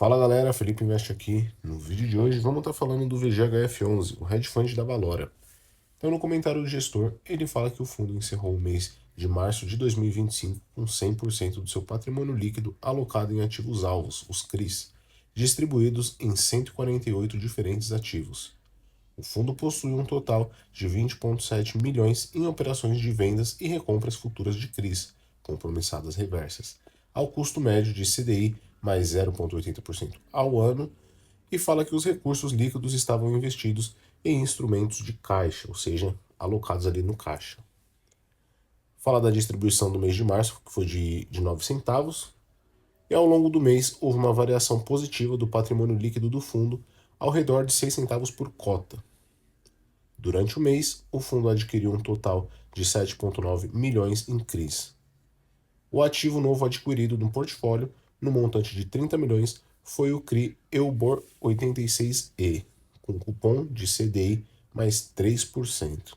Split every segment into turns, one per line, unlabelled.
Fala galera, Felipe Investe aqui. No vídeo de hoje vamos estar falando do VGHF11, o hedge fund da Valora. Então no comentário do gestor, ele fala que o fundo encerrou o mês de março de 2025 com 100% do seu patrimônio líquido alocado em ativos alvos, os CRIs, distribuídos em 148 diferentes ativos. O fundo possui um total de 20,7 milhões em operações de vendas e recompras futuras de CRIs, compromissadas reversas, ao custo médio de CDI mais 0,80% ao ano, e fala que os recursos líquidos estavam investidos em instrumentos de caixa, ou seja, alocados ali no caixa. Fala da distribuição do mês de março, que foi de 9 centavos, e ao longo do mês houve uma variação positiva do patrimônio líquido do fundo ao redor de 6 centavos por cota. Durante o mês, o fundo adquiriu um total de 7,9 milhões em CRIs. O ativo novo adquirido no portfólio, no montante de 30 milhões, foi o CRI EUBOR 86E, com cupom de CDI mais 3%.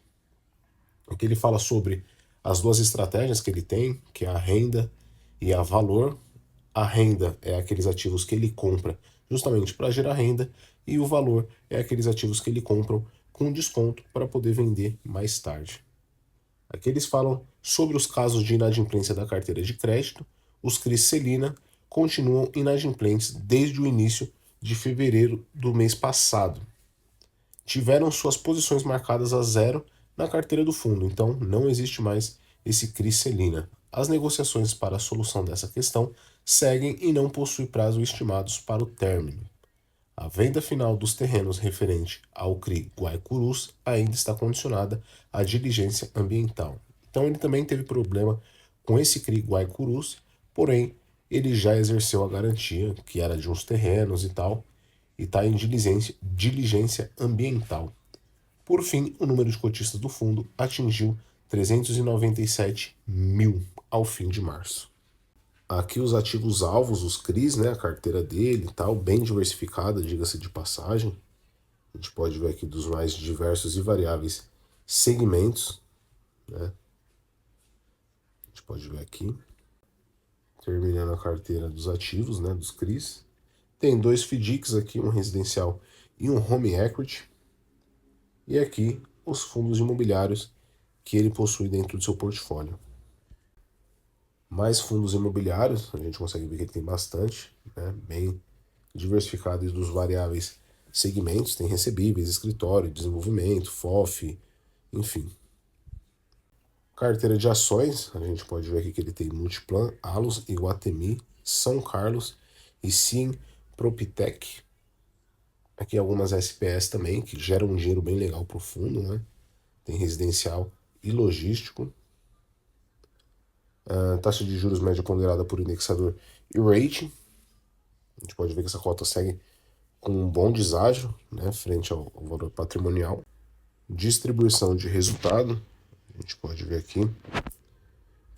Aqui ele fala sobre as duas estratégias que ele tem, que é a renda e a valor. A renda é aqueles ativos que ele compra justamente para gerar renda, e o valor é aqueles ativos que ele compra com desconto para poder vender mais tarde. Aqui eles falam sobre os casos de inadimplência da carteira de crédito. Os CRIs Celina continuam inadimplentes desde o início de fevereiro do mês passado. Tiveram suas posições marcadas a zero na carteira do fundo, então não existe mais esse CRI Celina. As negociações para a solução dessa questão seguem e não possuem prazo estimados para o término. A venda final dos terrenos referente ao CRI Guaicurus ainda está condicionada à diligência ambiental. Então ele também teve problema com esse CRI Guaicurus, porém ele já exerceu a garantia, que era de uns terrenos e tal, e está em diligência ambiental. Por fim, o número de cotistas do fundo atingiu 397 mil ao fim de março. Aqui os ativos alvos, os CRIs, né, a carteira dele e tal, bem diversificada, diga-se de passagem. A gente pode ver aqui dos mais diversos e variáveis segmentos, né? A gente pode ver aqui, terminando a carteira dos ativos, né, dos CRIs. Tem dois FDICs aqui, um residencial e um home equity. E aqui os fundos imobiliários que ele possui dentro do seu portfólio. Mais fundos imobiliários, a gente consegue ver que ele tem bastante, né, bem diversificados dos variáveis segmentos, tem recebíveis, escritório, desenvolvimento, FOF, enfim. Carteira de ações, a gente pode ver aqui que ele tem Multiplan, Allos, Iguatemi, São Carlos e Sim Propitec. Aqui algumas SPS também, que geram um dinheiro bem legal para o fundo, né? Tem residencial e logístico. Taxa de juros média ponderada por indexador e rating. A gente pode ver que essa cota segue com um bom deságio, né, frente ao valor patrimonial. Distribuição de resultado, a gente pode ver aqui.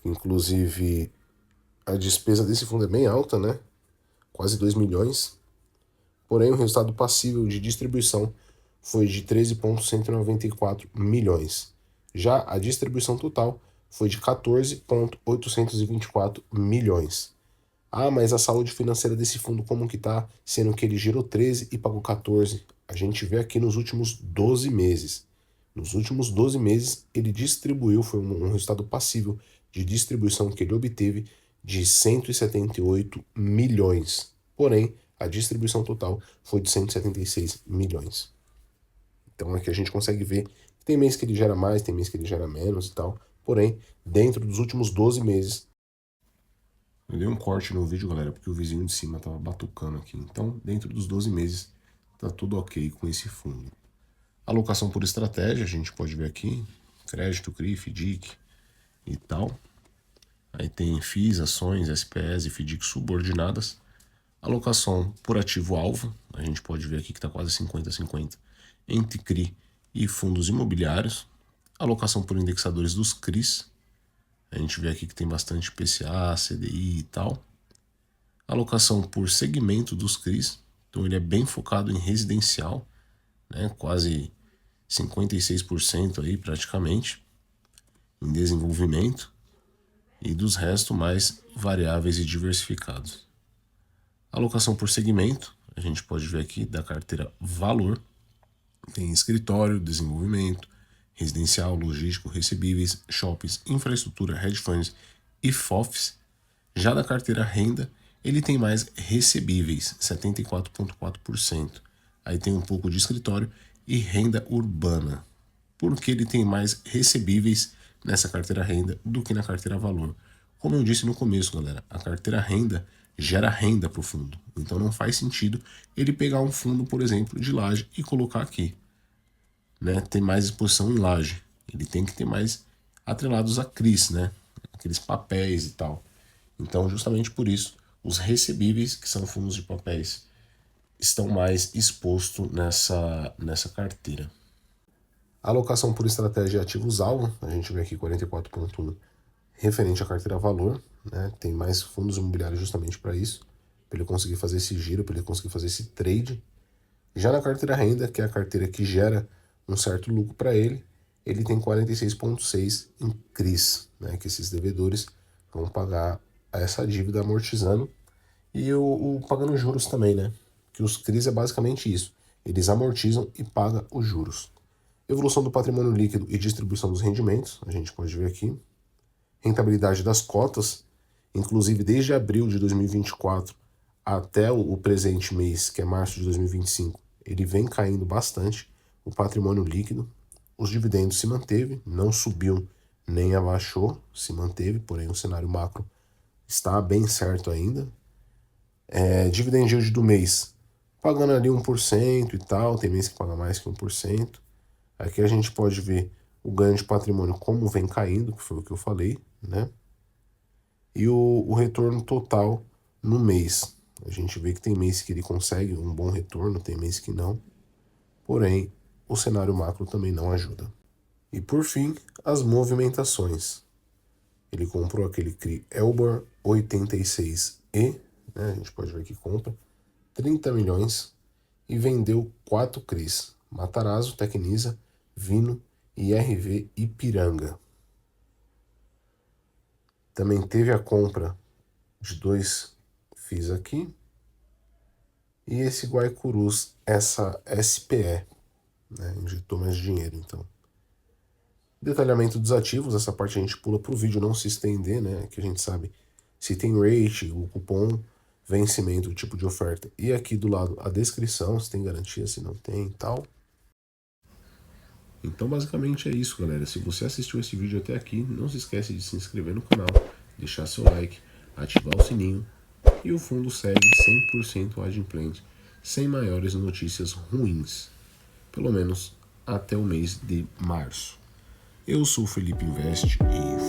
Inclusive, a despesa desse fundo é bem alta, né? Quase 2 milhões. Porém, o resultado passível de distribuição foi de 13,194 milhões. Já a distribuição total foi de 14,824 milhões. Ah, mas a saúde financeira desse fundo como que tá? Sendo que ele gerou 13 e pagou 14. A gente vê aqui nos últimos 12 meses. Nos últimos 12 meses, ele distribuiu, foi um resultado passível de distribuição que ele obteve de 178 milhões. Porém, a distribuição total foi de 176 milhões. Então aqui a gente consegue ver que tem mês que ele gera mais, tem mês que ele gera menos e tal. Porém, dentro dos últimos 12 meses... Eu dei um corte no vídeo, galera, porque o vizinho de cima tava batucando aqui. Então, dentro dos 12 meses, tá tudo ok com esse fundo. Alocação por estratégia, a gente pode ver aqui. Crédito, CRI, FDIC e tal. Aí tem FIIs, ações, SPS e FDIC subordinadas. Alocação por ativo-alvo, a gente pode ver aqui que está quase 50-50 entre CRI e fundos imobiliários. Alocação por indexadores dos CRIs, a gente vê aqui que tem bastante PCA, CDI e tal. Alocação por segmento dos CRIs, então ele é bem focado em residencial, né, quase 56% aí praticamente, em desenvolvimento, e dos restos mais variáveis e diversificados. Alocação por segmento, a gente pode ver aqui da carteira Valor, tem escritório, desenvolvimento, residencial, logístico, recebíveis, shoppings, infraestrutura, hedge funds e FOFs. Já da carteira Renda, ele tem mais recebíveis, 74,4%. Aí tem um pouco de escritório e renda urbana. Porque ele tem mais recebíveis nessa carteira Renda do que na carteira Valor. Como eu disse no começo, galera, a carteira Renda gera renda para o fundo. Então não faz sentido ele pegar um fundo, por exemplo, de laje e colocar aqui. Né? Ter mais exposição em laje. Ele tem que ter mais atrelados a CRIs, né? Aqueles papéis e tal. Então, justamente por isso, os recebíveis, que são fundos de papéis, estão mais expostos nessa carteira. Alocação por estratégia de ativos-alvo, a gente vê aqui 44,1 referente à carteira Valor, né? Tem mais fundos imobiliários justamente para isso, para ele conseguir fazer esse giro, para ele conseguir fazer esse trade. Já na carteira Renda, que é a carteira que gera um certo lucro para ele, ele tem 46,6 em CRIs, né? Que esses devedores vão pagar essa dívida amortizando e o pagando juros também, né? Que os CRIs é basicamente isso. Eles amortizam e pagam os juros. Evolução do patrimônio líquido e distribuição dos rendimentos, a gente pode ver aqui. Rentabilidade das cotas, inclusive desde abril de 2024 até o presente mês, que é março de 2025, ele vem caindo bastante. O patrimônio líquido, os dividendos se manteve, não subiu nem abaixou, se manteve, porém o cenário macro está bem certo ainda. Dividend yield do mês, pagando ali 1% e tal, tem mês que paga mais que 1%. Aqui a gente pode ver o ganho de patrimônio como vem caindo, que foi o que eu falei, né? E o retorno total no mês. A gente vê que tem mês que ele consegue um bom retorno, tem mês que não. Porém, o cenário macro também não ajuda. E por fim, as movimentações. Ele comprou aquele CRI Elbor 86E, né? A gente pode ver que compra 30 milhões e vendeu 4 CRIs. Matarazzo, Tecnisa, Vino e RV Ipiranga. Também teve a compra de 2 FIIs aqui. E esse Guaicurus, essa SPE, né? Injetou mais dinheiro, então. Detalhamento dos ativos, essa parte a gente pula para o vídeo não se estender, né? Que a gente sabe se tem rate, o cupom, vencimento, o tipo de oferta. E aqui do lado a descrição, se tem garantia, se não tem e tal. Então basicamente é isso, galera. Se você assistiu esse vídeo até aqui, não se esquece de se inscrever no canal, deixar seu like, ativar o sininho e o fundo segue 100% adimplente, sem maiores notícias ruins, pelo menos até o mês de março. Eu sou o Felipe Invest e